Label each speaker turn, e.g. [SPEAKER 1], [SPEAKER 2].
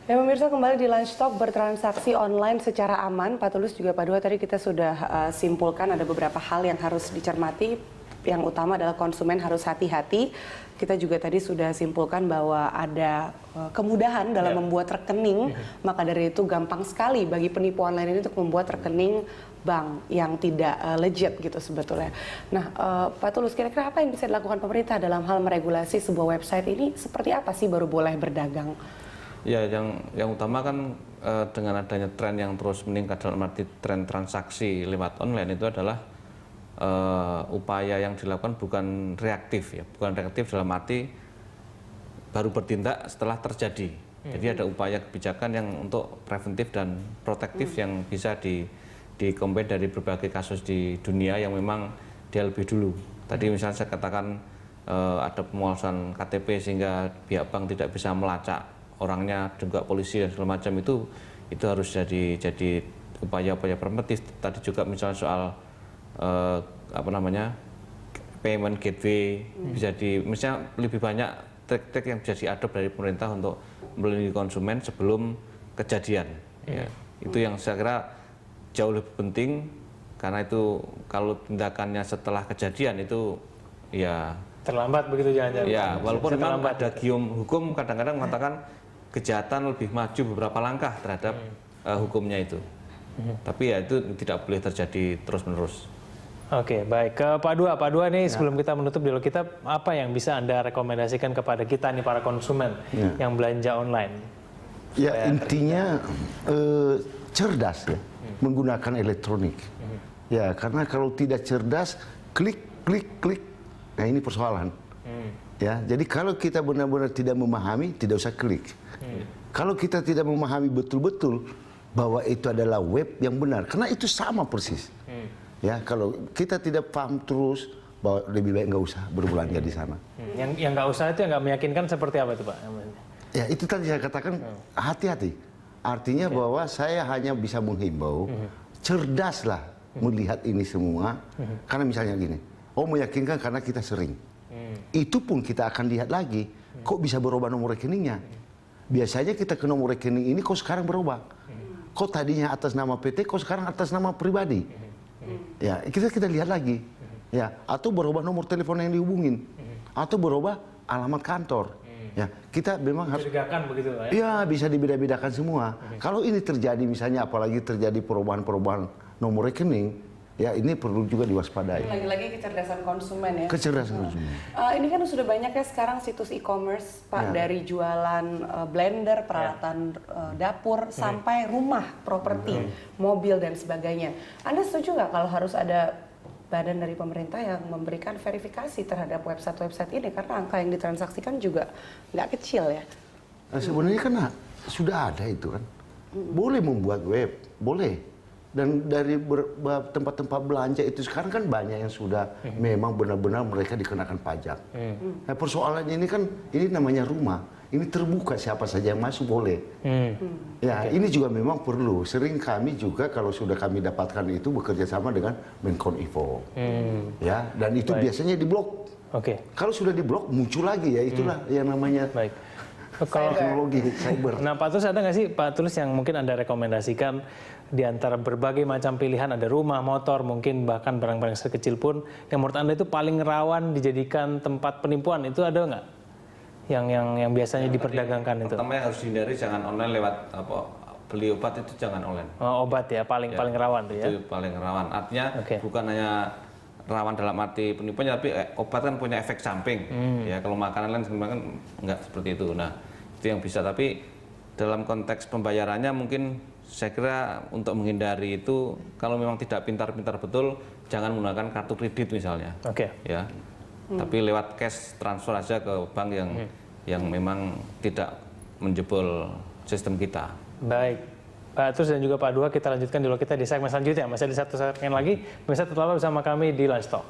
[SPEAKER 1] Ya pemirsa, kembali di Lunch Talk, bertransaksi online secara aman. Pak Tulus juga Pak Dua tadi kita sudah simpulkan ada beberapa hal yang harus dicermati. Yang utama adalah konsumen harus hati-hati. Kita juga tadi sudah simpulkan bahwa ada kemudahan dalam membuat rekening. Maka dari itu gampang sekali bagi penipu online ini untuk membuat rekening bank yang tidak legit gitu sebetulnya. Nah, Pak Tulus, kira-kira apa yang bisa dilakukan pemerintah dalam hal meregulasi sebuah website ini? Seperti apa sih baru boleh berdagang?
[SPEAKER 2] Ya, yang utama kan dengan adanya tren yang terus meningkat dalam arti tren transaksi lewat online itu adalah upaya yang dilakukan bukan reaktif ya, bukan reaktif dalam arti baru bertindak setelah terjadi. Jadi ada upaya kebijakan yang untuk preventif dan protektif yang bisa di-combine dari berbagai kasus di dunia yang memang dia lebih dulu. Tadi misalnya saya katakan ada pemalsuan KTP sehingga pihak bank tidak bisa melacak orangnya, juga polisi dan segala macam, itu harus jadi upaya-upaya preventif. Tadi juga misalnya soal payment gateway bisa misalnya lebih banyak trik-trik yang bisa diadop dari pemerintah untuk melindungi konsumen sebelum kejadian. Ya. Itu yang saya kira jauh lebih penting, karena itu kalau tindakannya setelah kejadian itu ya
[SPEAKER 3] terlambat begitu jangan-jangan.
[SPEAKER 2] Ya, walaupun memang ada gium hukum kadang-kadang mengatakan kejahatan lebih maju beberapa langkah terhadap hukumnya itu. Tapi ya itu tidak boleh terjadi terus-menerus.
[SPEAKER 3] Oke, baik. Ke Pak Dua. Pak Dua nih, sebelum kita menutup dialog kita, apa yang bisa Anda rekomendasikan kepada kita nih para konsumen yang belanja online?
[SPEAKER 4] Ya, intinya cerdas ya, menggunakan elektronik. Ya, karena kalau tidak cerdas, klik. Nah, ini persoalan. Ya, jadi kalau kita benar-benar tidak memahami, tidak usah klik. Kalau kita tidak memahami betul-betul bahwa itu adalah web yang benar, karena itu sama persis. Ya, kalau kita tidak paham terus, bahwa lebih baik nggak usah berbelanja di sana.
[SPEAKER 3] Yang nggak usah itu yang nggak meyakinkan seperti apa itu, Pak?
[SPEAKER 4] Ya, itu tadi saya katakan hati-hati. Artinya bahwa saya hanya bisa menghimbau, cerdaslah melihat ini semua. Karena misalnya gini, meyakinkan karena kita sering. Itu pun kita akan lihat lagi, kok bisa berubah nomor rekeningnya. Biasanya kita ke nomor rekening ini kok sekarang berubah. Kok tadinya atas nama PT, kok sekarang atas nama pribadi. Ya, kita lihat lagi. Ya, atau berubah nomor telepon yang dihubungin. Atau berubah alamat kantor. Ya, kita memang harus
[SPEAKER 3] bedakan begitu ya.
[SPEAKER 4] Ya, bisa dibeda-bedakan semua. Kalau ini terjadi misalnya apalagi terjadi perubahan-perubahan nomor rekening, ya ini perlu juga diwaspadai.
[SPEAKER 1] Lagi-lagi kecerdasan konsumen ya.
[SPEAKER 4] Kecerdasan konsumen.
[SPEAKER 1] Ini kan sudah banyak ya sekarang situs e-commerce, Pak, dari jualan blender, peralatan dapur, sampai rumah, properti, mobil dan sebagainya. Anda setuju nggak kalau harus ada badan dari pemerintah yang memberikan verifikasi terhadap website-website ini? Karena angka yang ditransaksikan juga nggak kecil ya.
[SPEAKER 4] Nah, sebenarnya kan sudah ada itu kan. Boleh membuat web, boleh. Dan dari tempat-tempat belanja itu sekarang kan banyak yang sudah memang benar-benar mereka dikenakan pajak. Nah, persoalannya ini kan, ini namanya rumah. Ini terbuka, siapa saja yang masuk boleh. Ya, ini juga memang perlu. Sering kami juga kalau sudah kami dapatkan itu bekerja sama dengan Menkominfo. Ya, dan itu biasanya diblok. Kalau sudah diblok muncul lagi ya, itulah yang namanya teknologi cyber.
[SPEAKER 3] Nah, Pak Tulus, ada nggak sih Pak Tulus yang mungkin Anda rekomendasikan di antara berbagai macam pilihan, ada rumah, motor, mungkin bahkan barang-barang sekecil pun yang menurut Anda itu paling rawan dijadikan tempat penipuan, itu ada nggak? Yang biasanya diperdagangkan itu?
[SPEAKER 2] Pertama yang harus dihindari, jangan online lewat beli obat itu jangan online.
[SPEAKER 3] Obat ya, paling rawan tuh ya?
[SPEAKER 2] Itu paling rawan. Artinya bukan hanya rawan dalam arti penipuan, tapi obat kan punya efek samping. Ya, kalau makanan lain kan nggak seperti itu. Nah, itu yang bisa. Tapi dalam konteks pembayarannya mungkin saya kira untuk menghindari itu, kalau memang tidak pintar-pintar betul, jangan menggunakan kartu kredit misalnya. Ya. Tapi lewat cash transfer aja ke bank yang memang tidak menjebol sistem kita.
[SPEAKER 3] Baik. Pak Tulus dan juga Pak Dua, kita lanjutkan dialog kita di segmen selanjutnya. Masih ada satu segmen lagi, bisa tetaplah bersama kami di Lunch Talk.